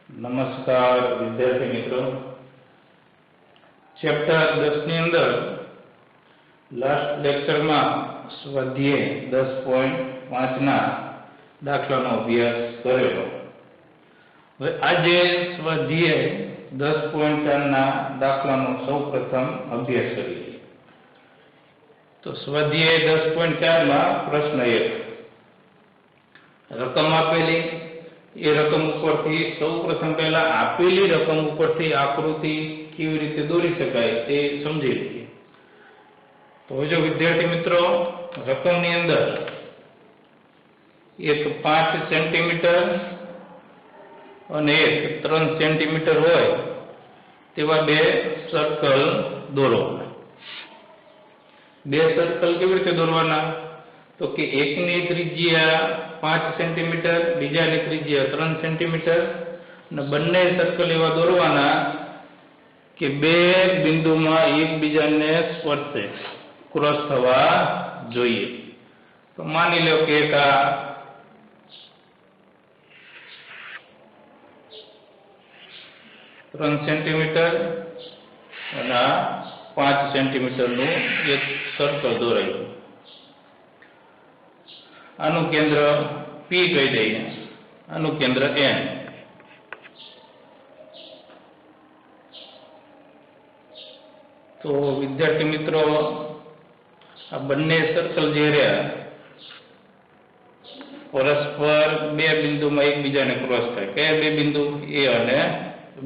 नमस्कार विद्यार्थी मित्रों, चैप्टर 10 ની અંદર લાસ્ટ લેક્ચરમાં સ્વાધ્યાય 10.5 ના દાખલાનો અભ્યાસ કરેલો। હવે આજે સ્વાધ્યાય 10.4 ના દાખલાનો સૌપ્રથમ અભ્યાસ કરીએ। તો સ્વાધ્યાય 10.4 માં પ્રશ્ન 1 રકમ આપેલી એ રકમ ઉપરથી સૌપ્રથમ પહેલા આપેલી રકમ ઉપરથી આકૃતિ કેવી રીતે દોરી શકાય તે સમજી લઈએ। તો જો વિદ્યાર્થી મિત્રો રકમની અંદર એક 5 સેન્ટીમીટર અને એક 3 સેન્ટીમીટર હોય તેવા બે સર્કલ દોરવાના। બે સર્કલ કેવી રીતે દોરવાના? તો કે એકની ત્રિજ્યા 5 સેન્ટીમીટર, બીજાની ત્રિજ્યા 3 સેન્ટીમીટર અને બંને સર્કલ એવા દોરવાના કે બે બિંદુમાં એકબીજાને સ્પર્શે, ક્રોસ થવા જોઈએ। તો માની લો કે એક આ 3 સેન્ટીમીટર અને આ 5 સેન્ટીમીટરનું એક સર્કલ દોરાયું। આનું કેન્દ્ર P કહી દઈએ, આનું કેન્દ્ર N। તો વિદ્યાર્થી મિત્રો આ બંને સર્કલ જે રહ્યા પરસ્પર બે બિંદુમાં એકબીજાને ક્રોસ થાય। કયા બે બિંદુ? A અને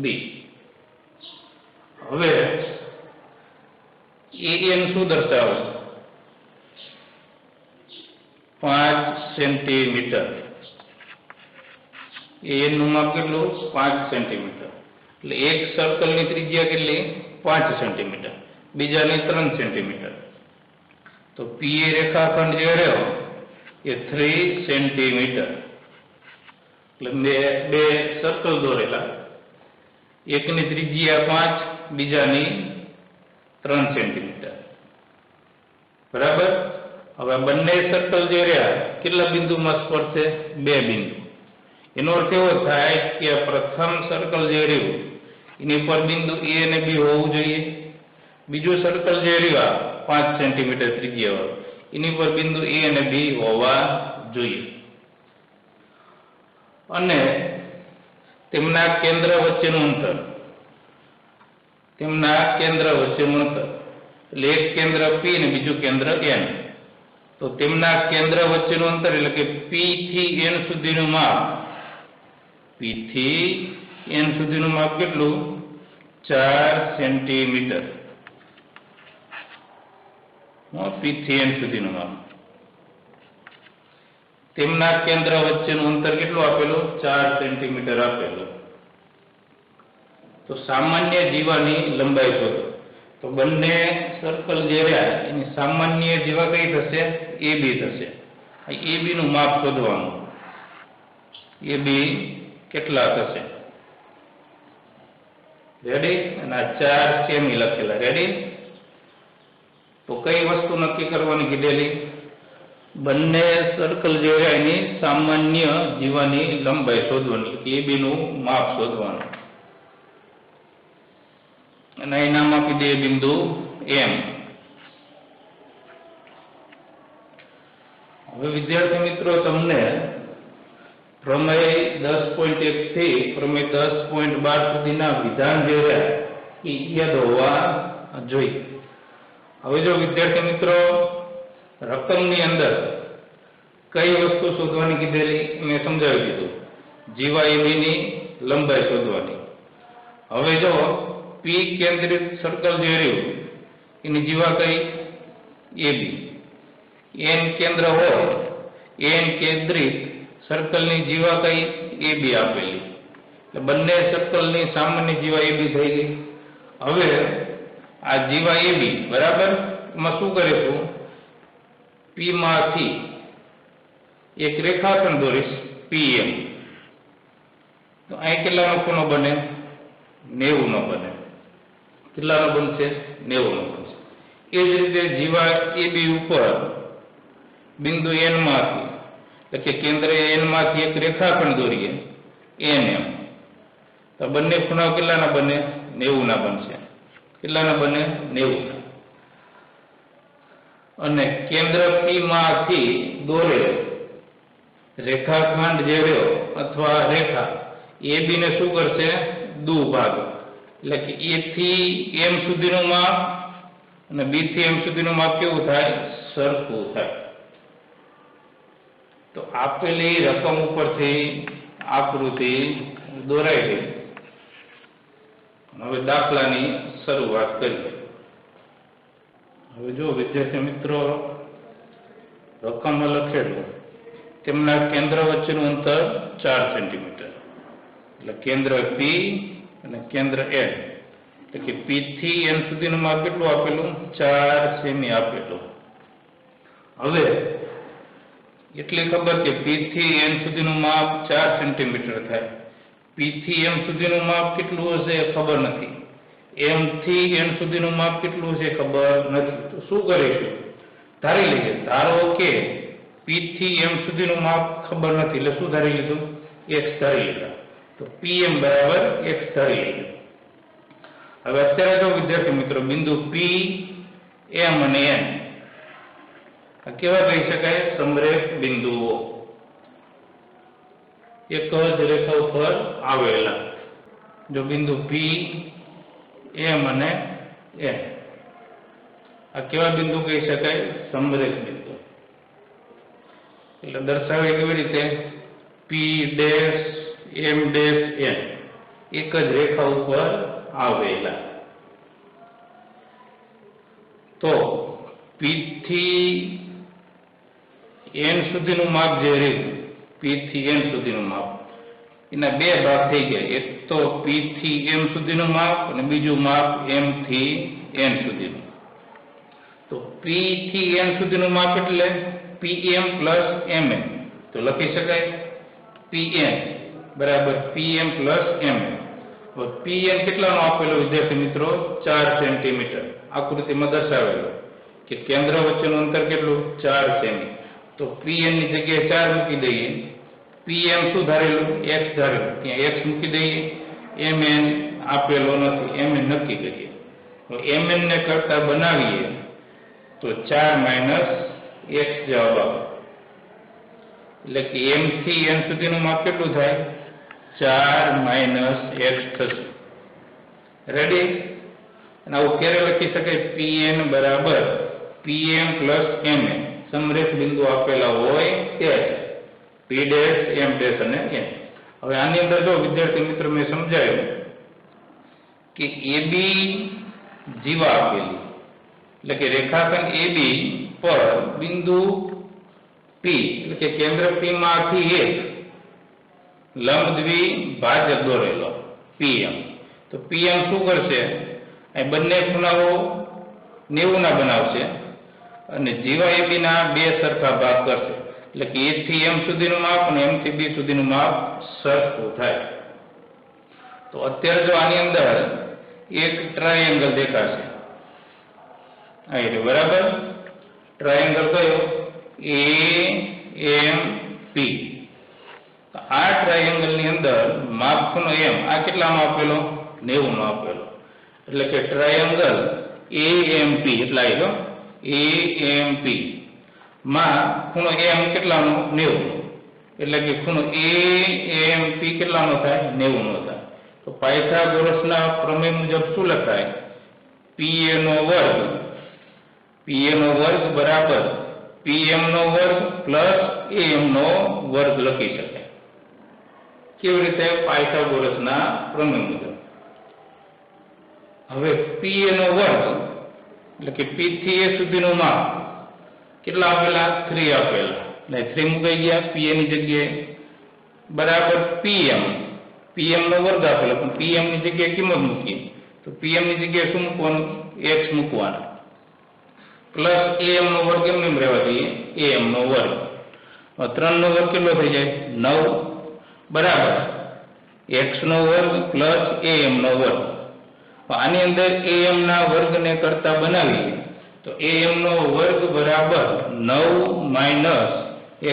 B। હવે AN શું દર્શાવે? 5 સેન્ટીમીટર। AN નું માપ કેટલું? 5 સેન્ટીમીટર। એટલે એક સર્કલની ત્રિજ્યા કેટલી? 5 સેન્ટીમીટર, બીજાની 3 સેન્ટીમીટર। તો PA રેખાખંડ જે રહ્યો એ 3 સેન્ટીમીટર। એટલે બે સર્કલ દોરેલા, એકની ત્રિજ્યા 5, બીજાની 3 સેન્ટીમીટર, બરાબર। હવે બંને સર્કલ જે રહ્યા કેટલા બિંદુમાં સ્પર્શે? બે બિંદુ। એનો અર્થ એવો થાય કે પ્રથમ સર્કલ જે રહ્યું એની પર બિંદુ A અને B હોવું જોઈએ। બીજું સર્કલ જે રહ્યું 5 સેન્ટીમીટર ત્રિજ્યાવાળું એની પર બિંદુ A અને B હોવા જોઈએ। અને તેમના કેન્દ્ર વચ્ચેનું અંતર, એટલે એક કેન્દ્ર P અને બીજું કેન્દ્ર N। તો તેમના કેન્દ્ર વચ્ચેનું અંતર એટલે કે P થી N સુધીનું માપ કેટલું? 4 સેન્ટીમીટર। P થી N સુધીનું માપ, તેમના કેન્દ્ર વચ્ચેનું અંતર કેટલું આપેલું? 4 સેન્ટીમીટર આપેલું। તો સામાન્ય જીવાની લંબાઈ શોધો। તો બંને સર્કલ જે રહ્યા એની સામાન્ય જીવા કઈ થશે? AB થશે। AB નું માપ શોધવાનું। AB કેટલા થશે? રેડી? અને આ 4 સેમી લખેલા, રેડી? તો કઈ વસ્તુ નક્કી કરવાની કીધેલી? બંને સર્કલ જે રહ્યા એની સામાન્ય જીવાની લંબાઈ શોધવાની, AB નું માપ શોધવાનું। અને અહીં નામ આપી દે બિંદુ M। હવે વિદ્યાર્થી મિત્રો તમને પ્રમેય 10.1 થી પ્રમેય 10.12 સુધીના વિધાન જે રહ્યા એ યાદ હોવા જોઈએ। હવે જો વિદ્યાર્થી મિત્રો રકમની અંદર કઈ વસ્તુ શોધવાની કીધેલી મેં સમજાવી દીધું, જીવા AB ની લંબાઈ શોધવાની। હવે જો P કેન્દ્રિત સર્કલ જે રહ્યું એની જીવા કઈ? AB। N કેન્દ્ર હોય, N કેન્દ્રિત સર્કલની જીવા કઈ? AB આપેલી। એટલે બંને સર્કલની સામાન્ય જીવા AB થઈ ગઈ। હવે આ જીવા AB બરાબર, એમાં શું કરીશું? P માંથી એક રેખાખંડ દોરીશ PM। તો અહીં કેટલાનો ખૂણો બને? 90 નો બને। કેટલાનો બનશે? 90 નો બનશે। એ જ રીતે જીવા AB ઉપર બિંદુ N માંથી એટલે કે કેન્દ્ર N માંથી એક રેખાખંડ દોરીએ NM। તો બંને ખૂણા કેટલાના બને? 90 ના બનશે. કેટલાના બને? 90 ના. અને કેન્દ્ર P માંથી દોરેલ રેખાખંડ જે રહ્યો અથવા રેખા AB ને શું કરશે? દુભાગ. એટલે કે A થી M સુધીનું માપ અને B થી M સુધીનું માપ કેવું થાય? સરખું થાય. તો આપેલી રકમ ઉપરથી આકૃતિ દોરાઈ ગઈ. હવે દાખલાની શરૂઆત કરીએ. હવે જો વિદ્યાર્થી મિત્રો, રકમમાં લખેલું તેમના કેન્દ્ર વચ્ચેનું અંતર 4 સેન્ટીમીટર. એટલે કેન્દ્ર P અને કેન્દ્ર N, એટલે કે P થી N સુધીનું માપ કેટલું આપેલું? 4 સેમી આપેલું. હવે એટલી ખબર કે P થી N સુધીનું માપ 4 સેન્ટીમીટર થાય. P થી M સુધીનું માપ કેટલું હશે ખબર નથી. M થી N સુધીનું માપ કેટલું છે ખબર નથી. તો શું કરીશું? ધારી લઈએ. ધારો કે P થી M સુધીનું માપ ખબર નથી, એટલે શું ધારી લીધું? x ધારી લીધા. તો PM બરાબર x ધારી લીધું. હવે અત્યારે જો વિદ્યાર્થી મિત્રો, બિંદુ P, M અને N આ કેવા કહી શકાય? સમરેખ બિંદુઓ. એક જ રેખા ઉપર આવેલા. જો બિંદુ P, M અને N આ કેવા બિંદુ કહી શકાય? સમરેખ બિંદુ. એટલે દર્શાવે કેવી રીતે? P dash M dash N એક જ રેખા ઉપર આવેલા. તો P થી N સુધીનું માપ જે રહ્યું, P થી N સુધીનું માપ, એના બે ભાગ થઈ ગયા. એક તો P થી M સુધીનું માપ અને બીજું માપ M થી N સુધીનું. તો P થી N સુધીનું માપ એટલે PM પ્લસ MN. તો લખી શકાય PN બરાબર PM પ્લસ MN. હવે PN કેટલાનો આપેલો વિદ્યાર્થી મિત્રો? 4 સેન્ટીમીટર. આકૃતિમાં દર્શાવેલો કે કેન્દ્ર વચ્ચેનું અંતર કેટલું? 4 સેમી. તો PN ની જગ્યાએ 4 મૂકી દઈએ. PM શું ધારેલું? x ધારેલું. ત્યાં x મૂકી દઈએ. MN આપેલો નથી, MN નક્કી કરીએ. તો MN ને કરતા બનાવીએ તો 4 માઇનસ x જવાબ આવે. એટલે કે M થી N સુધીનું માપ કેટલું થાય? 4 માઇનસ x થશે. રેડી? અને આવું ક્યારે લખી શકાય? PN બરાબર PM પ્લસ MN. સમરેખ બિંદુ આપેલા હોય ત્યારે P ડેશ M ડેશ અને N. હવે આની અંદર જો વિદ્યાર્થી મિત્રો મેં સમજાવ્યું કે AB જીવા આપેલી, એટલે કે રેખાખંડ AB પર બિંદુ P, એટલે કે કેન્દ્ર P માંથી એક લંબ દ્વિભાજક દોરેલો PM. તો PM શું કરશે? અહીં બંને ખૂણાઓ 90 ના બનાવશે અને જીવા AB ના બે સરખા ભાગ કરશે. એટલે કે A થી M સુધીનું માપ અને M થી B સુધીનું માપ સરખું થાય. તો અત્યારે જો આની અંદર એક ટ્રાયેંગલ દેખાશે. અહીં બરાબર ટ્રાયેંગલ કયો? AMP. આ ટ્રાયેંગલ ની અંદર માપ ખૂણો M આ કેટલામાં આપેલો? 90 નો આપેલો. એટલે કે ટ્રાયેંગલ AMP એટલા આવ્યો. AMP માં ખૂણો M કેટલાનો? 90. એટલે કે ખૂણો AMP કેટલાનો થાય? 90 નો થાય. તો પાયથાગોરસના પ્રમેય મુજબ શું લખાય? PA નો વર્ગ બરાબર PM નો વર્ગ પ્લસ AM નો વર્ગ લખી શકાય. કેવી રીતે? પાયથાગોરસના પ્રમેય મુજબ. હવે PA નો વર્ગ એટલે કે P થી A સુધીનું માપ કેટલા આપેલા? 3 આપેલા. એટલે 3 મુકાઈ ગયા PA ની જગ્યાએ બરાબર PM નો વર્ગ આપેલો, પણ PM ની જગ્યાએ કિંમત મૂકી. તો PM ની જગ્યાએ શું મૂકવાનું? x મૂકવાના. પ્લસ AM નો વર્ગ એમ રહેવા દઈએ. AM નો વર્ગ 3 નો વર્ગ કેટલો થઈ જાય? 9 બરાબર x નો વર્ગ પ્લસ AM નો વર્ગ. આની અંદર AM ના વર્ગને કરતા બનાવીએ તો AM નો વર્ગ બરાબર 9 માઇનસ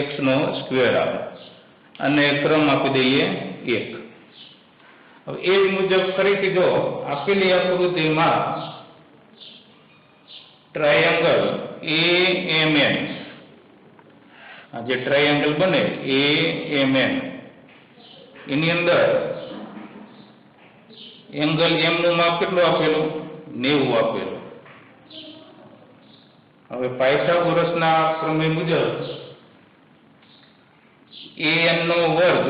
x નો સ્ક્વેર આવે અને ક્રમ આપી દઈએ 1. હવે એ જ મુજબ ફરીથી જો આપેલી આકૃતિમાં ટ્રાયેંગલ AMN, આ જે ટ્રાયેંગલ બને AMN એની અંદર એંગલ M નું માપ કેટલું આપેલું? 90 આપેલું. હવે પાયથાગોરસના પ્રમેય મુજબ AN નો વર્ગ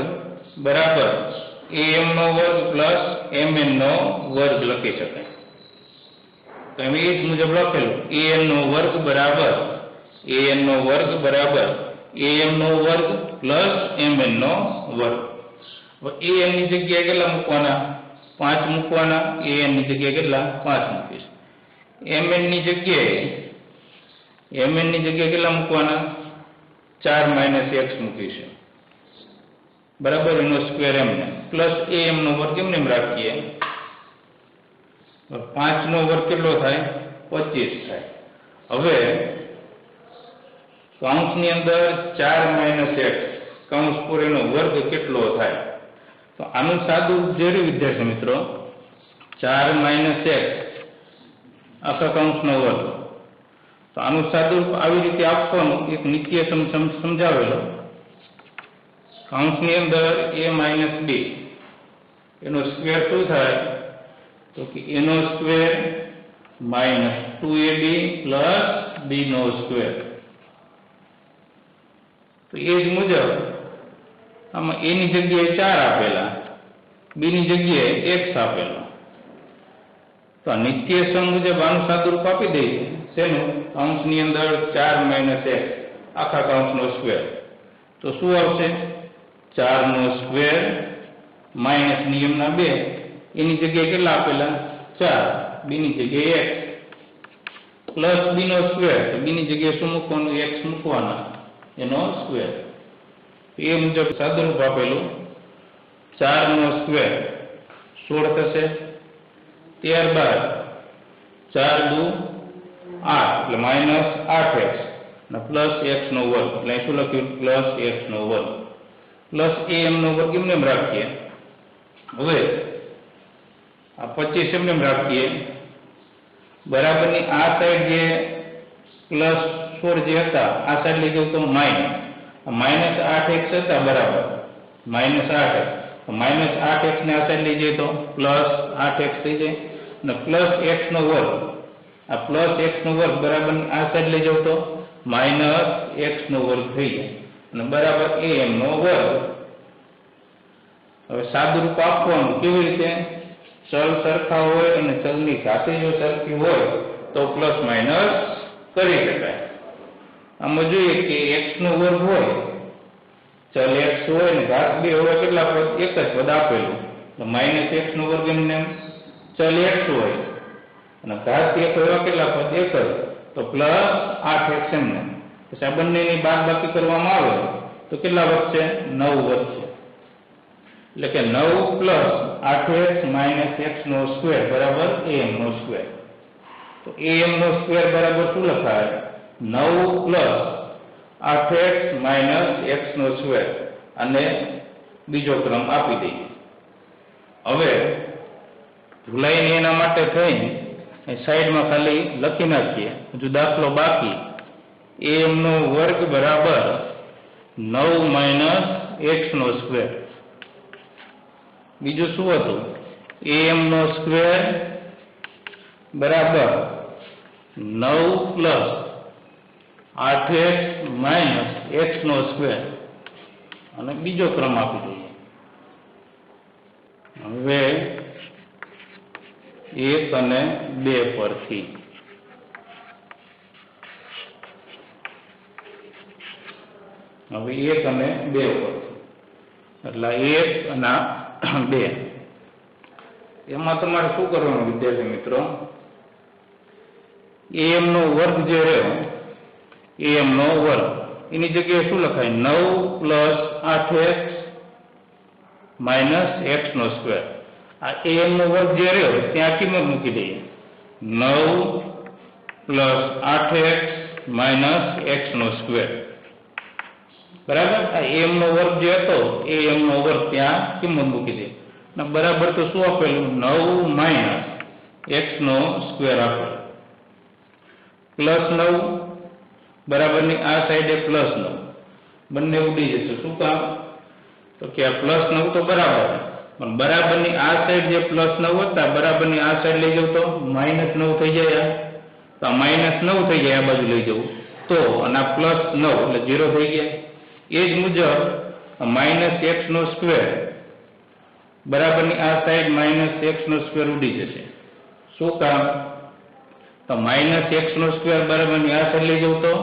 બરાબર AM નો વર્ગ પ્લસ MN નો વર્ગ લખી શકાય. તો એમ એ જ મુજબ લખેલું AN નો વર્ગ બરાબર AM નો વર્ગ બરાબર AM નો વર્ગ પ્લસ MN નો વર્ગ. હવે AM ની જગ્યાએ કેટલા મૂકવાના? 5 મૂકવાના. AN ની જગ્યાએ કેટલા? 5 મૂકીશ. MN ની જગ્યાએ કેટલા મૂકવાના? 4 - x મૂકીશું બરાબર એનો સ્ક્વેર એમને પ્લસ AM નો વર્ગ એમને રાખીએ. 5 નો વર્ગ કેટલો થાય? 25 થાય. હવે કૌંસની અંદર 4 - x કૌંસ પૂરેનો વર્ગ કેટલો થાય? તો આનું સાદું જરૂર વિદ્યાર્થી મિત્રો 4 - x આખા કૌંસનો વર્ગ. તો આનું સાદું આવી રીતે આપવાનું એક નિત્ય સમજાવેલો. કૌંસની અંદર a - b એનો સ્ક્વેર શું થાય? તો કે a નો સ્ક્વેર -2ab પ્લસ b નો સ્ક્વેર. તો એ જ મુજબ આમાં a ની જગ્યાએ 4 આપેલા, b ની જગ્યાએ x આપેલો. તો આ નિત્ય સમ મુજબ આનું સાદુરૂપ આપી દઈએ. શેનું? કૌંસની અંદર 4 - x આખા કૌંસનો સ્ક્વેર. તો શું આવશે? 4 નો સ્ક્વેર માઇનસ નિયમના 2 એની જગ્યાએ કેટલા આપેલા? 4, b ની જગ્યાએ x પ્લસ b નો સ્ક્વેર. તો b ની જગ્યાએ શું મૂકવાનું? x મૂકવાના એનો સ્ક્વેર. એ મુજબ સાદુરૂપ આપેલું 4 નો સ્ક્વેર 16 થશે. ત્યારબાદ 4 દુ 8 એટલે -8x અને પ્લસ x નો વર્ગ એટલે શું લખ્યું? પ્લસ x નો વર્ગ પ્લસ AM નો વર્ગ એમને રાખીએ. હવે આ 25 એમને રાખીએ બરાબરની આ સાઈડ જે પ્લસ 16 જે હતા આ સાઈડ લઈ જાવ તો -8x હતા બરાબર -8x. -8x ને આ સાઈડ લઈ જાય તો પ્લસ 8x થઈ જાય અને પ્લસ x નો વર્ગ. આ પ્લસ x નો વર્ગ બરાબર આ સાઈડ લઈ જાવ તો માઇનસ x નો વર્ગ થઈ જાય અને બરાબર AM નો વર્ગ. હવે સાદુરૂપ આપવાનું કેવી રીતે? ચલ સરખા હોય અને ચલની ઘાતે જો સરખી હોય તો પ્લસ માઇનસ કરી શકાય. આમાં જોઈએ કે x નો વર્ગ હોય, ચલ x હોય ને ઘાત 2 હોય, કેટલા પદ? એક જ પદ આપેલું. તો -x નો વર્ગ એમને ચલ x હોય અને ઘાત 1 હોય કેટલા પદ? એક જ. તો પ્લસ 8x એમને. પછી આ બંનેની બાદબાકી કરવામાં આવે તો કેટલા વધશે? 9 વધશે. એટલે કે 9 પ્લસ 8x માઇનસ x નો સ્ક્વેર બરાબર AM નો સ્ક્વેર. તો AM નો સ્ક્વેર બરાબર શું લખાય? 9 પ્લસ 8x માઇનસ x નો સ્ક્વેર. અને બીજો ક્રમ આપી દઈએ. હવે ભૂલાઈને એના માટે થઈને સાઈડમાં ખાલી લખી નાખીએ. હજુ દાખલો બાકી. AM નો વર્ગ બરાબર 9 માઇનસ x નો સ્ક્વેર. બીજું શું હતું? AM નો સ્ક્વેર બરાબર 9 પ્લસ 8x માઇનસ x નો સ્ક્વેર. અને બીજો ક્રમ આપી દઈએ. હવે 1 અને 2 પરથી હવે 1 અને 2 પરથી એટલે 1 અને 2 એમાં તમારે શું કરવાનું વિદ્યાર્થી મિત્રો? AM નો વર્ગ જે રહ્યો AM નો વર્ગ એની જગ્યાએ શું લખાય? 9 પ્લસ 8x માઇનસ x નો સ્ક્વેર. આ AM નો વર્ગ જે રહ્યો ત્યાં કિંમત મૂકી દઈએ. 9 પ્લસ 8x માઇનસ x નો સ્ક્વેર બરાબર. આ AM નો વર્ગ જે હતો AM નો વર્ગ ત્યાં કિંમત મૂકી દઈએ. बराबर तो शू आपेलू 9 माइनस एक्स नो स्क्वेर आपेलू प्लस 9 बराबर नी आ साइडे प्लस 9 बने उड़ी जशे शू काम तो कि आ प्लस 9 तो बराबर है पण बराबर नी आ साइड जे प्लस 9 होता बराबर नी आ साइड लई जाओ तो माइनस 9 थई जाय तो माइनस 9 थई जाय आ बाजू लई जाओ तो अने प्लस 9 એટલે 0 થઈ ગયા એ જ મુજબ માઈનસ x નો સ્ક્વેર બરાબરની આ સાઈડ માઈનસ x નો સ્ક્વેર ઉડી જશે શું કામ તો માઈનસ x નો સ્ક્વેર બરાબરની આ સાઈડ લઈ જાવ તો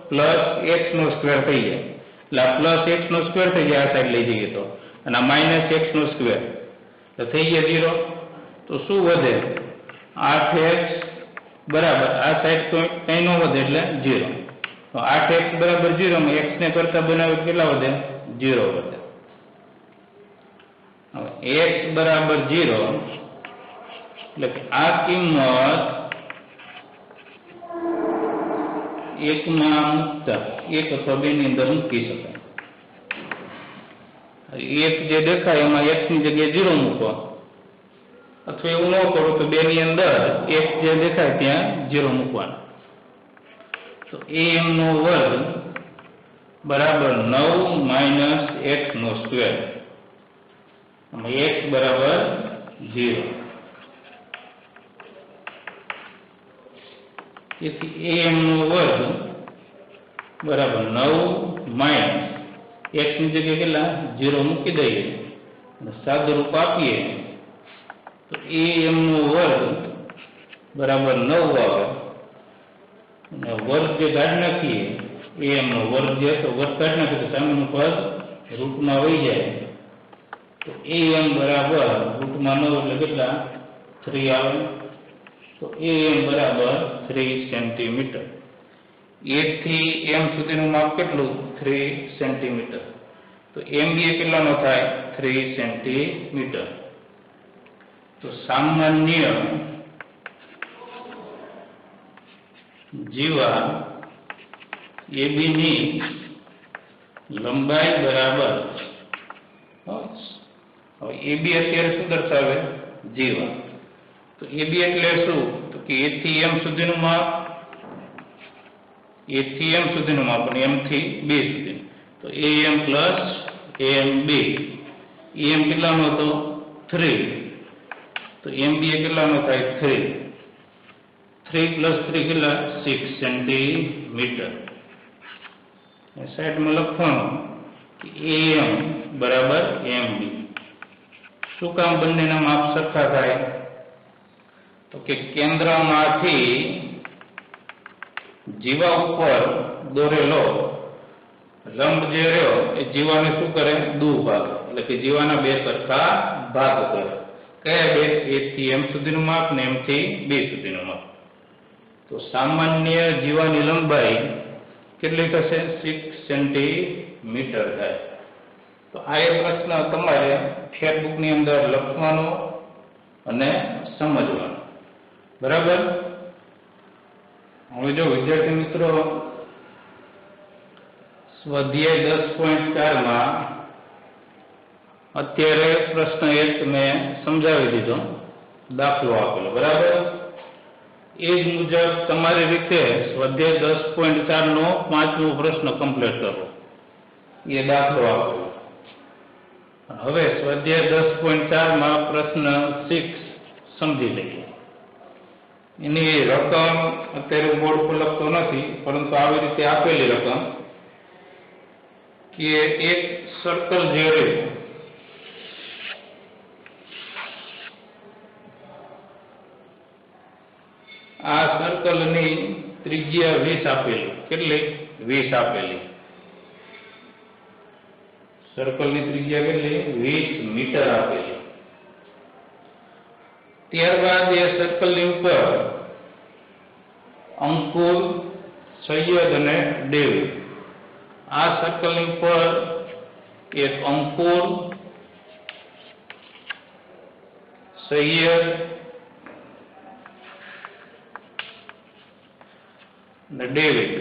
પ્લસ x નો સ્ક્વેર થઈ જાય એટલે પ્લસ x નો સ્ક્વેર થઈ જાય આ સાઈડ લઈ જઈએ તો અને માઈનસ x નો સ્ક્વેર તો થઈ ગયા 0 તો શું વધે 8x બરાબર આ સાઈડ તો કંઈ ન વધે એટલે 0 तो 8x बराबर 0 में x ने करता बनावे केटला वधे 0 वधे x बराबर 0 એટલે કે આ કિંમત 1 માં મુકતા 1 અથવા 2 ની અંદર મૂકી શકાય 1 જે દેખાય એમાં x ની જગ્યાએ 0 મૂકો અથવા એવું ન કરો તો 2 ની અંદર x જે દેખાય ત્યાં 0 મૂકવાનો तो am नो वर्ग बराबर 9 माइनस एक्स नो स्क्वेर x बराबर 0 am नो वर्ग बराबर 9 माइनस एक्स ની જગ્યાએ કેટલા 0 મૂકી દઈએ અને સાદું રૂપ આપીએ તો am નો વર્ગ બરાબર 9 આવે वर्ग जो काढ़ नाखीए am नो वर्ग जो तो वर्ग काढ़ नाखीए तो सामेनु पद रूट में वही जाए तो am बराबर रूट में 9 એટલે કેટલા 3 આવે तो am बराबर 3 सेंटीमीटर a થી m સુધીનું માપ કેટલું 3 સેન્ટીમીટર તો mba કેટલાનો થાય 3 સેન્ટીમીટર તો સામાન્ય जीवा AB नी लंबाई बराबर AB अत्यारे शू दर्शावे जीवा तो AB एटले शू तो कि A थी M सुधीनुं माप A थी M सुधीनुं माप अने M थी B सुधी तो AM प्लस AMB AM કેટલાનો હતો 3 तो MB કેટલાનો થાય 3 3 plus 3 किला 6 सेंटीमीटर साइड में लखवानुं कि am बराबर mb शू काम बंनेना माप सरखा थाय तो कि केंद्रमांथी जीवा उपर दोरेलो लंब जे रह्यो ए जीवाने शू करे दूर भाग એટલે કે જીવાના બે સરખા ભાગ કરે કયા બે a થી m સુધીનું માપ ને m થી b સુધીનું માપ तो सामान्य जीवानी लंबाई કેટલી થશે 6 સેન્ટીમીટર થાય તો આ એક પ્રશ્ન તમારે ફેરબુક ની અંદર લખવાનો અને સમજવાનો બરાબર હવે જો વિદ્યાર્થી મિત્રો સ્વાધ્યાય 10.4 માં અત્યારે પ્રશ્ન 1 મેં સમજાવી દીધો દાખલો આપેલો બરાબર એ જ મુજબ તમારી રીતે સ્વાધ્યાય 10.4 નો 5મો પ્રશ્ન કમ્પ્લીટ કરો એ દાખલો આપો હવે સ્વાધ્યાય 10.4 માં પ્રશ્ન 6 સમજી લઈએ એની રકમ અત્યારે બોર્ડ પર લખતો નથી પરંતુ આવી રીતે આપેલી રકમ કે એક સર્કલ જે રહ્યું आ सर्कल नी त्रिज्या 20 आपेली केटली 20 आपेली सर्कल नी त्रिज्या केटली 20 मीटर आपेली त्यारबाद ए सर्कल नी उपर अंकुर सैयद अने डेविड आ सर्कल नी उपर एक अंकुर सैयद डेविड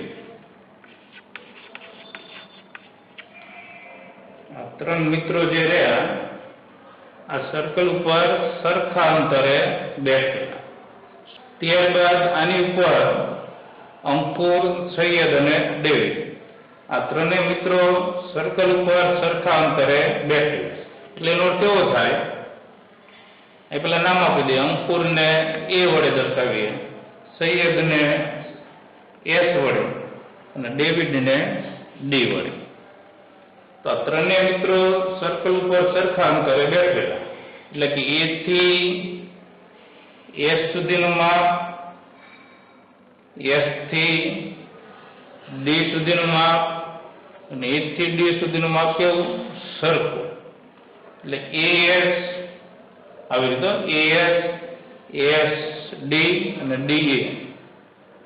आ 3 मित्रों जे रह्या આ સર્કલ ઉપર સરખા અંતરે બેઠેલા. ત્યારબાદ આની ઉપર અંકુર, સૈયદ અને ડેવિડ આ ત્રણેય મિત્રો સર્કલ ઉપર સરખા અંતરે બેઠેલા. એટલે એનો અર્થ કેવો થાય? એ પેલા નામ આપી દે. અંકુરને એ વડે દર્શાવીએ, સૈયદને એસ વડે અને ડેવિડને ડી વડે. તો આ ત્રણેય મિત્રો સર્કલ ઉપર સરખા અંતરે બેઠેલા. એટલે કે એ થી એસ સુધીનું માપ, એસ થી ડી સુધીનું માપ અને એ થી ડી સુધીનું માપ કેવું? સરખું. એટલે એએસ આવી રીતે એએસ, એસ ડી અને ડીએ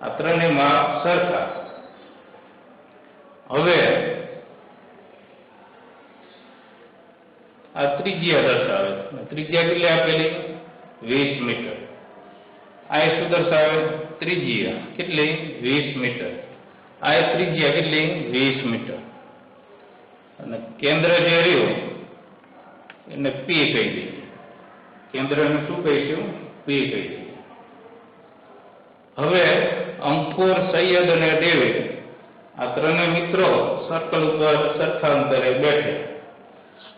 આ ત્રણેય માપ સરખા. હવે આ ત્રિજ્યા દર્શાવે. ત્રિજ્યા કેટલી આપેલી? 20 મીટર. આ શું દર્શાવે? ત્રિજ્યા કેટલી? 20 મીટર. આ ત્રિજ્યા કેટલી? 20 મીટર. અને કેન્દ્ર જે રહ્યું એને પી કહી દઈએ. કેન્દ્રને શું કહીશું? પી કહી દઈએ. હવે અંકુર, સૈયદ અને ડેવિડ આ ત્રણેય મિત્રો સર્કલ ઉપર સરખા અંતરે બેઠે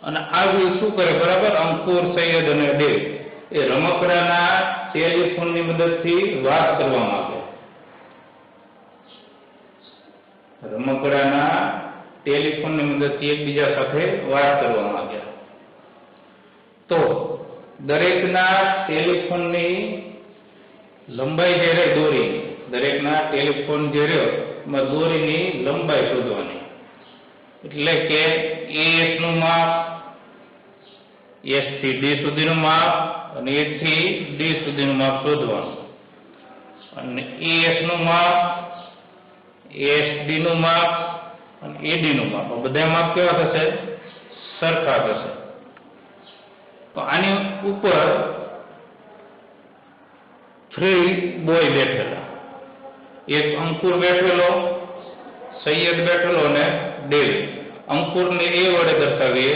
અને આ શું કરે? બરાબર, અંકુર, સૈયદ અને ડેવિડ એ રમકડાના ટેલિફોનની મદદથી વાત કરવા માંગે. રમકડાના ટેલિફોનની મદદથી એકબીજા સાથે વાત કરવા માંગ્યા. તો દરેકના ટેલિફોનની લંબાઈ જે રહે, દોરી, દરેકના ટેલિફોન જે રહ્યો એમાં દોરીની લંબાઈ શોધવાની. એટલે કે એસ નું માપ, એસ થી ડી સુધીનું માપ અને એ થી ડી સુધીનું માપ શોધવાનું. અને એસ નું માપ, એસડી નું માપ અને એડી નું માપ, બધા માપ કેવા થશે? સરખા થશે. તો આની ઉપર 3 બોય બેઠેલા. એક અંકુર બેઠેલો, સૈયદ બેઠેલો અને ડેવિડ. અંકુરને એ વડે દર્શાવીએ,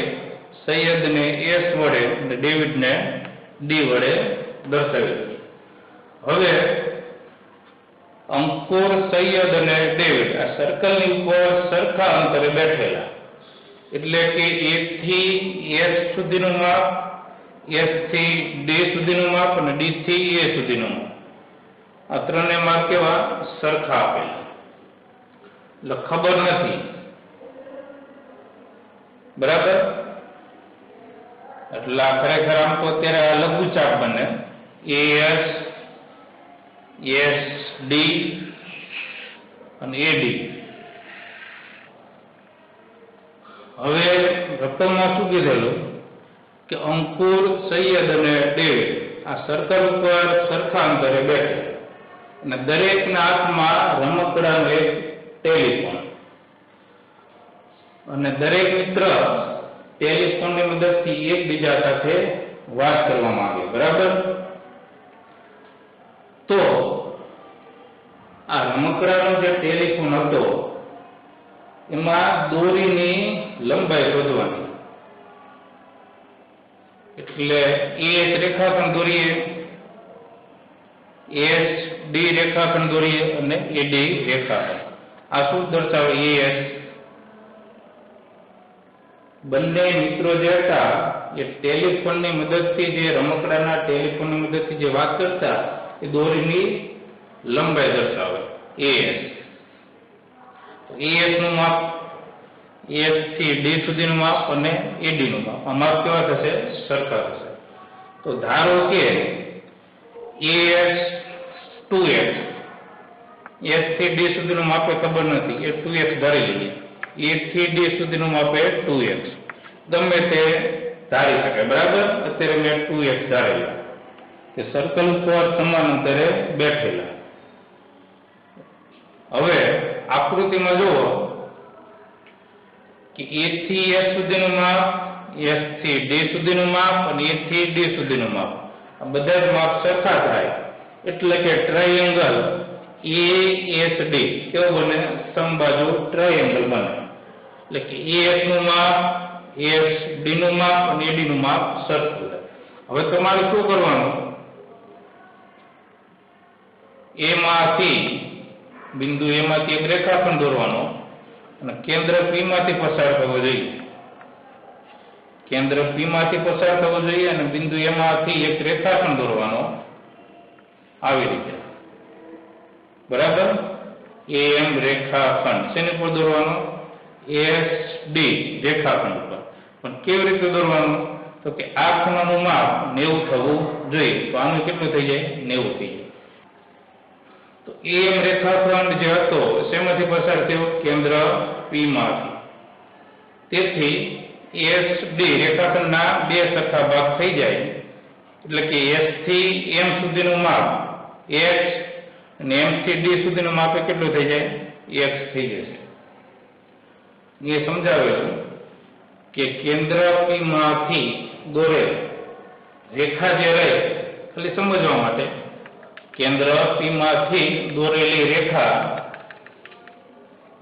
સૈયદને એસ વડે અને ડેવિડને ડી વડે દર્શાવીએ. હવે અંકુર, સૈયદ અને ડેવિડ આ સર્કલની ઉપર સરખા અંતરે બેઠેલા. એટલે કે એ થી એસ સુધીનું માપ, એસ થી ડી સુધીનું માપ અને ડી થી એ સુધીનું માપ આ ત્રણે માપ કેવા? સરખા આપેલા. એટલે ખબર નથી. બરાબર? એટલે ખરેખર આમ તો અત્યારે આ લઘુચાપ બને. એસ, એસ ડી અને એડી. હવે રકમમાં શું કીધેલું કે અંકુર, સૈયદ અને ડેવિડ આ સર્કલ ઉપર સરખા અંતરે બેઠે અને દરેકના હાથમાં રમકડાનો એક ટેલિફોન અને દરેક મિત્ર ટેલિફોનની મદદથી એકબીજા સાથે વાત કરવા માંગે. બરાબર? તો આ રમકડાનો જે ટેલિફોન હતો એમાં દોરીની લંબાઈ શોધવાની. એટલે એસ રેખાખંડ દોરીએ, એસ ડી રેખાખંડ દોરીએ અને એડી રેખાખંડ. આ શું દર્શાવે? એસ બંને મિત્રો જે હતા એ ટેલિફોનની મદદથી, જે રમકડાના ટેલિફોનની મદદથી જે વાત કરતા એ દોરીની લંબાઈ દર્શાવે. એસ નું માપ, એસ થી ડી સુધીનું માપ અને એડી નું માપ આ માપ કેવા થશે? સરખા થશે. તો ધારો કે એસ 2x, એસ થી ડી સુધીનું માપ ખબર નથી, એ 2x ધારી લઈએ. એ થી ડી સુધીનું માપ 2x, ગમે તે ધારી શકે. બરાબર? અત્યારે મેં 2x ધારેલા કે સર્કલ ઉપર સમાન અંતરે બેઠેલા. હવે આકૃતિમાં જુઓ કે એ થી એસ સુધીનું માપ, એસ થી ડી સુધીનું માપ અને એ થી ડી સુધીનું માપ આ બધા જ માપ સરખા થાય. એટલે કે ટ્રાયેંગલ ASD કેવો બને? સમબાજુ ટ્રાયેંગલ બને. એટલે કે AS નું માપ, ASD નું માપ અને AD નું માપ સરખું થાય. હવે તમારે શું કરવાનું, એમાંથી બિંદુ એમાંથી એક રેખાખંડ દોરવાનો અને કેન્દ્ર P માંથી પસાર થવો જોઈએ. કેન્દ્ર P માંથી પસાર થવો જોઈએ અને બિંદુ એમાંથી એક રેખાખંડ દોરવાનો આવી રીતે. બરાબર? AM રેખાખંડ શેની પર દોરવાનો? SD રેખાખંડ પર. પણ કેવી રીતે દોરવાનું? તો કે આ ખૂણાનું માપ 90 થવું જોઈએ. તો આનું કેટલું થઈ જાય? 90 થઈ જાય. તો AM રેખાખંડ જે હતો શેમાંથી પસાર થયો? કેન્દ્ર P માંથી. તેથી SD રેખાખંડના બે સરખા ભાગ થઈ જાય. એટલે કે S થી M સુધીનું માપ X અને M થી D સુધીનું માપ કેટલું થઈ જાય? X થઈ જશે. એ સમજાવેલું કે કેન્દ્ર P માંથી દોરેલ રેખા જે રહે, ખાલી સમજવા માટે, કેન્દ્ર P માંથી દોરેલી રેખા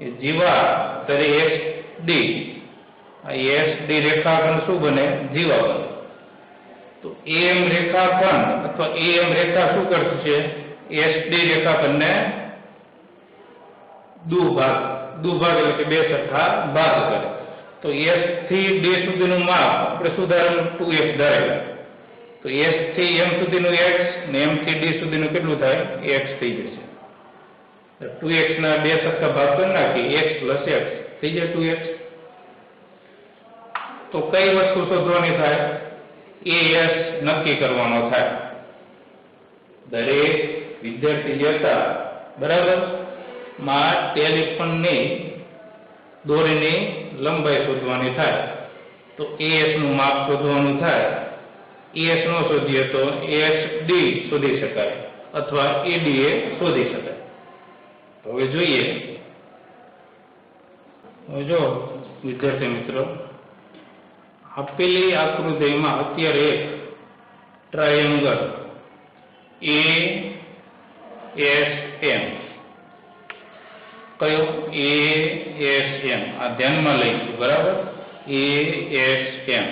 એ જીવા તરે SD, આ SD રેખાખંડ શું બને? જીવા બને. તો AM રેખાખંડ અથવા AM રેખા શું કરશે? SD રેખાખંડને દુભાગ એટલે કે બે સરખા ભાગ કરે. તો S થી D સુધીનું માપ આપણે શું ધારેલું? 2x ધારેલું. તો S થી M સુધીનું x ને M થી D સુધીનું કેટલું થાય? x થઈ જશે. 2x ના બે સરખા ભાગ કરી નાખી, x પ્લસ x થઈ જાય 2x. તો કઈ વસ્તુ શોધવાની થાય? AS નક્કી કરવાનો થાય. દરેક વિદ્યાર્થી જે હતા, બરાબર, માં ટેલિફોનની દોરીની લંબાઈ શોધવાની થાય. તો AS નું માપ શોધવાનું થાય. AS નો શોધીએ તો ASD શોધી શકાય અથવા ADA શોધી શકાય. હવે જોઈએ, જો વિદ્યાર્થી મિત્રો, આપેલી આકૃતિમાં અત્યારે એક ટ્રાયેંગલ ASM, કયો? ASM, આ ધ્યાનમાં લઈશું. બરાબર? ASM.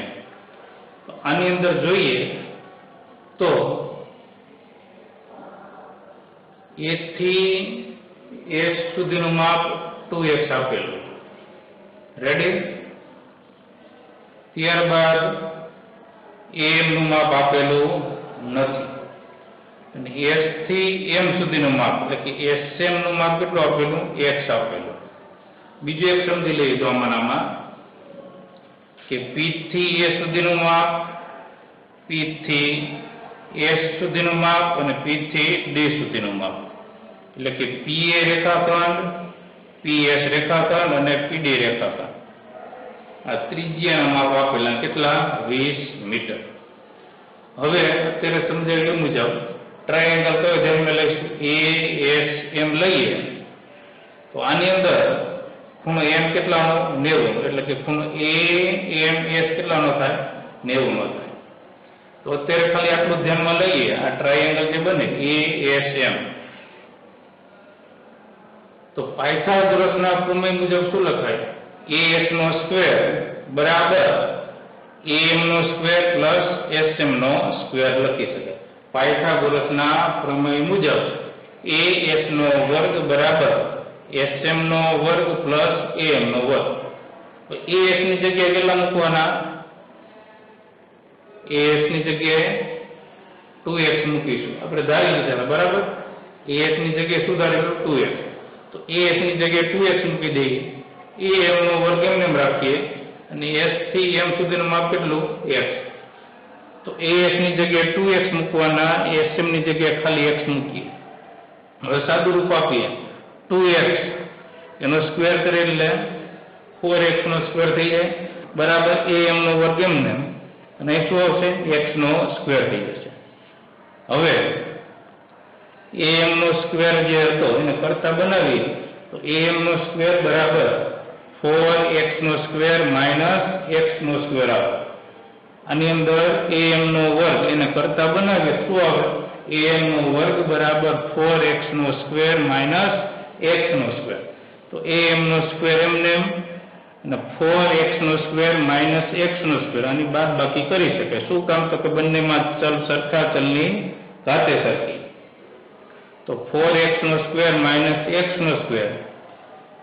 આની અંદર જોઈએ તો A થી S સુધીનું માપ 2x આપેલું. રેડી? ત્યારબાદ AM નું માપ આપેલું નથી. અને S થી M સુધીનું માપ એટલે કે SM નું માપ કેટલું આપેલું? x આપેલું. બીજું એક સમજી લઈએ તો આમાંનામાં કે P થી A સુધીનું માપ, P થી S સુધીનું માપ અને P થી D સુધીનું માપ. એટલે કે PA રેખાખંડ, PS રેખાખંડ અને PD રેખાખંડ. આ ત્રિજ્યાના માપ આપેલા કેટલા? 20 મીટર. હવે અત્યારે સમજાવ્યું મુજબ ટ્રાયેંગલ કયો ધ્યાનમાં લઈશું? ASM લઈએ તો આની અંદર ખૂણો M કેટલાનો? 90. એટલે કે ખૂણો AMS કેટલાનો થાય? 90 નો થાય. તો અત્યારે ખાલી આટલું ધ્યાનમાં લઈએ, આ ટ્રાયેંગલ જે બને ASM, તો પાયથાગોરસના પ્રમેય મુજબ શું લખાય? AS નો સ્ક્વેર બરાબર AM નો સ્ક્વેર પ્લસ SM નો સ્ક્વેર લખી શકાય. પાયથાગોરસના પ્રમેય મુજબ AS નો વર્ગ બરાબર SM નો વર્ગ પ્લસ AM નો વર્ગ. તો AS ની જગ્યાએ કેટલા મૂકવાના? AS ની જગ્યાએ 2x મૂકીશું. આપણે ધારી લીધા. બરાબર? AS ની જગ્યાએ શું ધારેલું? 2x. તો AS ની જગ્યાએ 2x મૂકી દઈએ. AM નો વર્ગ એમને રાખીએ અને S થી M સુધીનું માપ કેટલું? x. તો AS ની જગ્યાએ 2x મૂકવાના, SM ની જગ્યાએ ખાલી x મૂકીએ. હવે સાદું રૂપ આપીએ. 2x એનો સ્ક્વેર કરી એટલે 4x નો સ્ક્વેર થઈ જાય. બરાબર? AM નો વર્ગ એમને અને શું આવશે? x નો સ્ક્વેર થઈ જશે. હવે AM નો સ્ક્વેર જે હતો એને કરતા બનાવીએ તો AM નો સ્ક્વેર બરાબર 4x નો સ્ક્વેર માઇનસ x નો સ્ક્વેર આવે. આની અંદર AM નો વર્ગ એને કરતા બનાવીએ શું આવે? AM નો વર્ગ બરાબર 4x નો સ્ક્વેર માઇનસ x નો સ્ક્વેર. તો AM નો સ્ક્વેર એમને અને 4x² માઇનસ x² આની બાદબાકી કરી શકે. શું કામ? તો કે બંનેમાં ચલ સરખા, ચલની ઘાતે સરખી. તો 4x² માઇનસ x²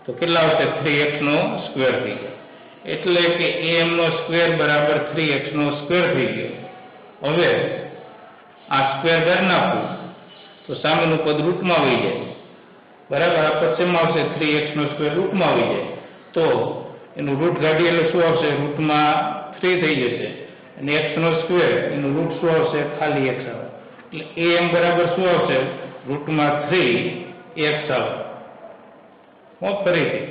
તો કેટલા આવશે? 3x² થઈ ગયો. એટલે કે am² બરાબર 3x² થઈ ગયો. હવે આ સ્ક્વેર કરી નાખું તો સામેનું પદ રૂટમાં આવી જાય. બરાબર, આ પદ શેમાં આવશે? 3x² રૂટમાં આવી જાય. તો એનું રૂટ કાઢીએ એટલે શું આવશે? રૂટમાં 3 થઈ જશે. અને x² એનું રૂટ શું આવશે? ખાલી x આવે. એટલે am બરાબર શું આવશે? રૂટમાં 3x આવે. ફરીથી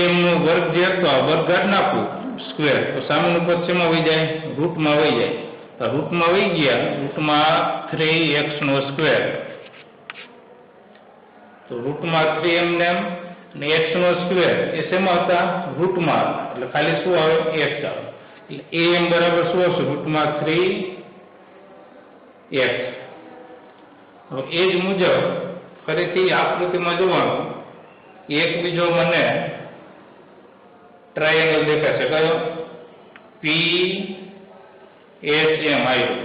am નો વર્ગ જે હતો આ વર્ગ કાઢી નાખું સ્ક્વેર તો સામેનું પદ શેમાં આવી જાય? રૂટમાં આવી જાય. તો રૂટમાં આવી ગયા, રૂટમાં 3x². તો રૂટમાં 3 એમને એમ અને x² એ શેમાં હતા? રૂટમાં. એટલે ખાલી શું આવે? x આવે. એટલે am બરાબર શું આવશે? રૂટમાં 3x. હવે એ જ મુજબ ફરીથી આકૃતિમાં જોવાનું, એક બીજો મને ટ્રાયેંગલ દેખાશે. કયો? PSM આવ્યો.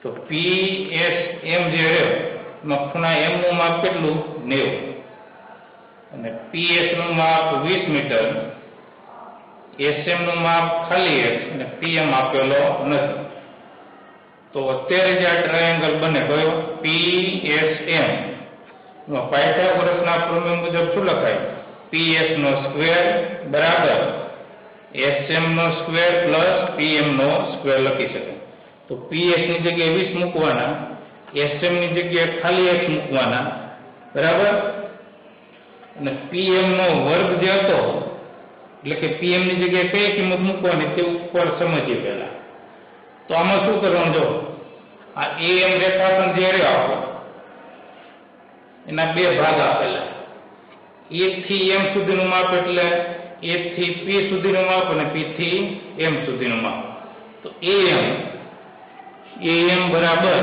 તો PSM જે રહ્યો એમાં ખૂણા m નું માપ કેટલું? 90. અને PS નું માપ 20 મીટર, SM નું માપ ખાલી x અને PM આપેલો નથી. તો અત્યારે જે આ ટ્રાયેંગલ બને કયો? PSM. પાયથાગોરસના પ્રમેય મુજબ શું લખાય? PS² બરાબર SM² પ્લસ PM² લખી શકાય. તો PS ની જગ્યાએ 20 મૂકવાના, SM ની જગ્યાએ ખાલી x મૂકવાના. બરાબર. અને PM નો વર્ગ જે હતો એટલે કે PM ની જગ્યાએ કઈ કિંમત મૂકવાની તે ઉપર સમજીએ પહેલા. તો આમાં શું કરવાનું? જો આ AM રેખાખંડ જે રહ્યો આપણો એના બે ભાગ આપેલા. 1 થી m સુધીનું માપ એટલે 1 થી p સુધીનું માપ અને p થી m સુધીનું માપ. તો am બરાબર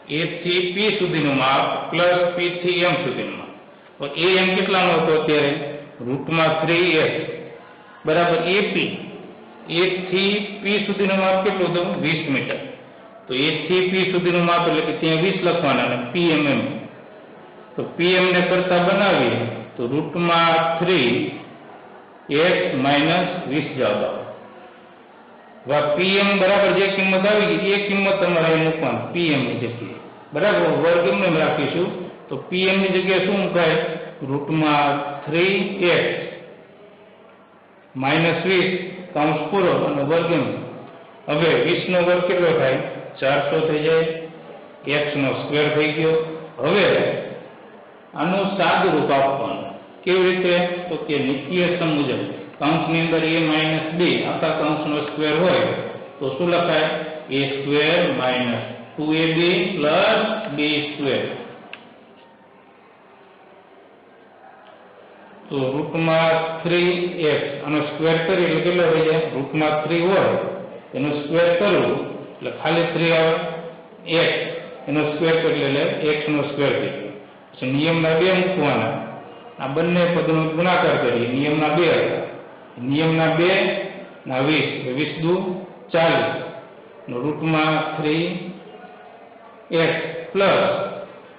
1 થી p સુધીનું માપ પ્લસ p થી m સુધીનું માપ. તો am કેટલાનો હતો અત્યારે? રૂટમાં 3x બરાબર ap. 1 થી p સુધીનું માપ કેટલું હતું? 20 મીટર. તો 1 થી p સુધીનું માપ એટલે કે ત્યાં 20 લખવાના અને pm. તો pm ને કરતા બનાવીએ તો રૂટમાં 3x માઇનસ 20 જવાબ આવે. pm બરાબર જે કિંમત આવી ગઈ એ કિંમત તમારે અહીં મૂકવાની pm ની જગ્યાએ. બરાબર, વર્ગ એમને રાખીશું. તો pm ની જગ્યાએ શું મુકાય? રૂટમાં 3x માઇનસ 20 કૌંસ પૂરો અને વર્ગ એમ. હવે 20 નો વર્ગ કેટલો થાય? 400 થઈ જાય. x² થઈ ગયો. હવે આનું સાદું રૂપ આપવાનું. કેવી રીતે? તો કે નિત્યસમ મુજબ કૌંસની અંદર a - b આખા કૌંસનો સ્ક્વેર હોય તો શું લખાય? a² minus 2ab plus b². તો રૂટમાં 3x આનો સ્ક્વેર કરી એટલે કેટલો થઈ જાય? રૂટમાં 3 હોય એનો સ્ક્વેર કરવું એટલે ખાલી 3 આવે. x એનો સ્ક્વેર કરી એટલે x નો સ્ક્વેર થઈ ગયો. પછી નિયમના 2 મૂકવાના. આ બંને પદનો ગુણાકાર કરીએ. નિયમના 2 હતા. નિયમના 2 ના 20 20 દુ 40 નો રૂટમાં 3x પ્લસ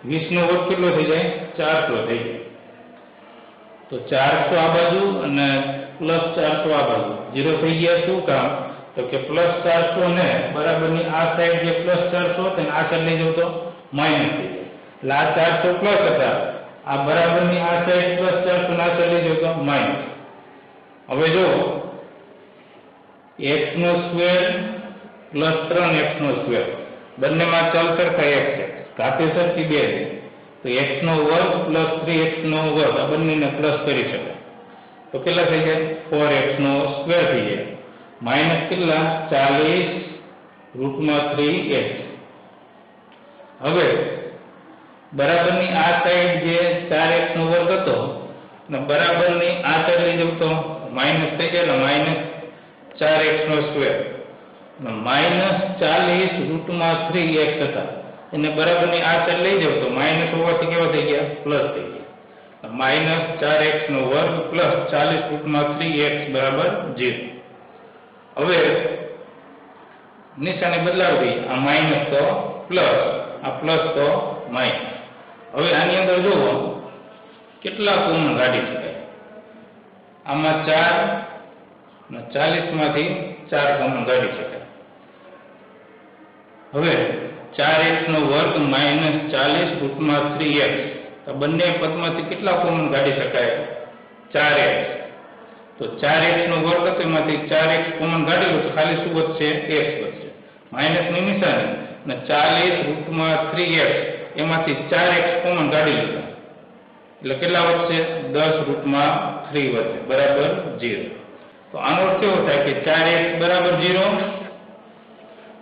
20 નો વર્ગ કેટલો થઈ જાય? 400 થઈ જાય. તો 400 આ બાજુ અને પ્લસ 400 આ બાજુ 0 થઈ ગયા. શું કામ? તો કે પ્લસ 400 ને બરાબરની આ સાઈડ જે પ્લસ 400 હતો ને આ સાઈડ લઈ જાવ તો માઇનસ થઈ જાય. એટલે આ 400 પ્લસ હતા, આ બરાબરની આ સાઈડ પ્લસ 400 ના સાઈડ લઈ જાવ તો માઇનસ. હવે જો x² પ્લસ 3x² બંનેમાં ચલ સરખા x છે, ઘાતે સરખી 2 છે. તો x² પ્લસ 3x² આ બંનેને પ્લસ કરી શકાય. તો કેટલા થઈ જાય? 4x² થઈ જાય. માઇનસ કેટલા? 40 રૂટમાં 3x. હવે બરાબરની આ સાઈડ જે 4x² હતો ને બરાબરની આ સાઈડ લઈ જવું તો માઇનસ થઈ જાય. માઇનસ 4x² માઇનસ 40 રૂટમાં 3x હતા એને બરાબરની આ સાઈડ લઈ જાવ તો માઇનસ હોવાથી કેવા થઈ ગયા? પ્લસ થઈ ગયા. માઇનસ 4x નો વર્ગ પ્લસ 40√3x બરાબર 0. હવે નિશાની બદલાવી, આ માઇનસ તો પ્લસ, આ પ્લસ તો માઇનસ. હવે આની અંદર જુઓ કેટલા કોમન કાઢી શકાય. આમાં 4 અને 40 માંથી 4 કોમન કાઢી શકાય. હવે 4x નો વર્ગ માઇનસ 40√3x, તો બંને પદમાંથી કેટલા કોમન કાઢી શકાય? 4x. તો 4x નો વર્ગ હતો એમાંથી 4x કોમન કાઢી લો તો ખાલી શું વધશે? x વધશે. માઇનસ ની નિશાની અને 40√3x એમાંથી 4x કોમન કાઢી લીધા એટલે કેટલા વધશે? 10√3 વધશે બરાબર 0. તો આનો અર્થ કેવો થાય કે 4x બરાબર 0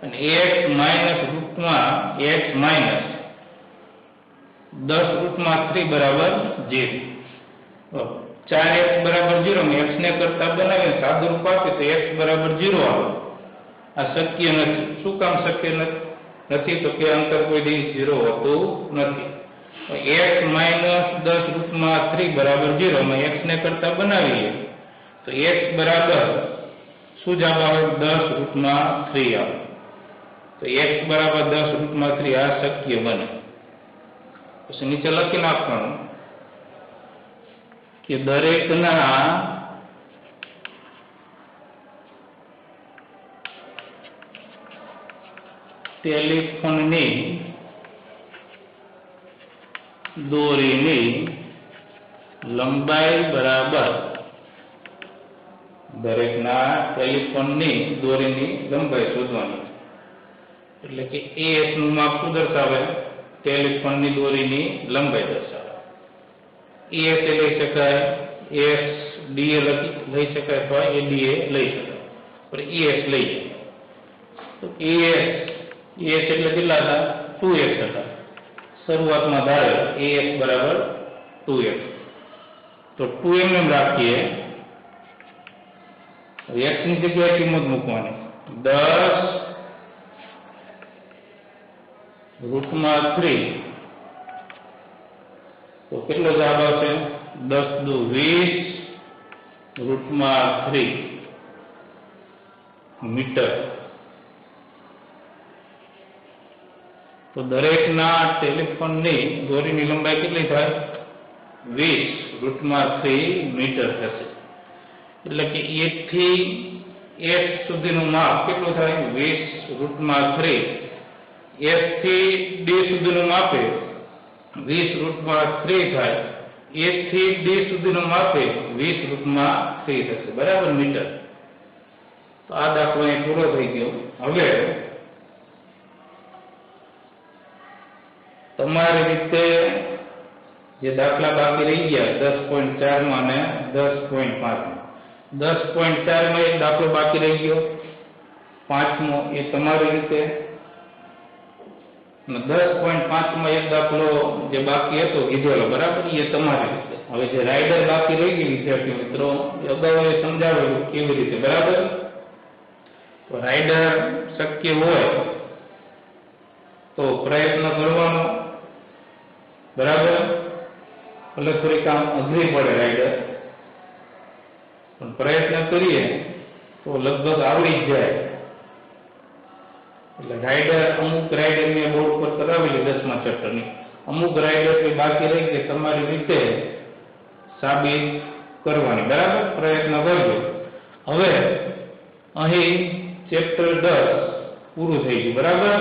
અને x માઇનસ રૂટમાં x માઇનસ 10√3 બરાબર 0. તો 4x બરાબર 0 ને x ને કરતા બનાવીને સાદું રૂપ આપે તો x બરાબર 0 આવે. આ શક્ય નથી. શું કામ શક્ય નથી? તો કે અંતર કોઈ દી 0 હોતું નથી. x માઇનસ 10√3 બરાબર 0 માં x ને કરતા બનાવીએ તો x બરાબર શું જવાબ આવે? 10√3 આવે. તો x બરાબર 10√3 આ શક્ય બને. પછી નીચે લખી નાખવાનું કે દરેકના ટેલિફોનની દોરીની લંબાઈ બરાબર દરેકના ટેલિફોનની દોરીની લંબાઈ શોધવાની. એટલે કે AS નું માપ શું દર્શાવે? ટેલિફોનની દોરીની લંબાઈ દર્શાવે. AS એ લઈ શકાય, ASDA લઈ શકાય અથવા ADA લઈ શકાય, પણ AS લઈએ તો AS એટલે કેટલા હતા? 2x હતા. શરૂઆતમાં ધારે AS બરાબર 2x, તો 2 એમ રાખીએ. x ની જગ્યાએ કિંમત મૂકવાની 10√3 તો કેટલો જવાબ આવશે? 10×20√3 મીટર. તો દરેકના ટેલિફોનની દોરીની લંબાઈ કેટલી થાય? 20√3 મીટર થશે. એટલે કે A થી S સુધીનું માપ કેટલું થાય? 20√3. S થી D સુધીનું માપે 20√3 થાય. A થી D સુધીનું માપે 20√3 થશે બરાબર મીટર. તો આ દાખલો અહીં પૂરો થઈ ગયો. હવે તમારી રીતે જે દાખલા બાકી રહી ગયા 10.4 માં અને 10.5 માં, 10.4 માં એક દાખલો બાકી રહી ગયો, 5મો એ તમારી રીતે, અને 10.5 માં એક દાખલો જે બાકી હતો કીધેલો બરાબર એ તમારી રીતે. હવે જે રાઇડર બાકી રહી ગઈ વિદ્યાર્થી મિત્રો એ અગાઉ સમજાવેલું કેવી રીતે બરાબર. તો રાઇડર શક્ય હોય તો પ્રયત્ન કરવાનો બરાબર. એટલે થોડી કામ અઘરી પડે રાઇડર, પણ પ્રયત્ન કરીએ તો લગભગ આવડી જ જાય. એટલે રાઇડર અમુક રાઇડર મેં બોર્ડ પર કરાવેલી 10મા ચેપ્ટરની, અમુક રાઇડર બાકી રહી કે તમારી રીતે સાબિત કરવાની બરાબર. પ્રયત્ન કરજો. હવે અહીં ચેપ્ટર 10 પૂરું થઈ ગયું બરાબર.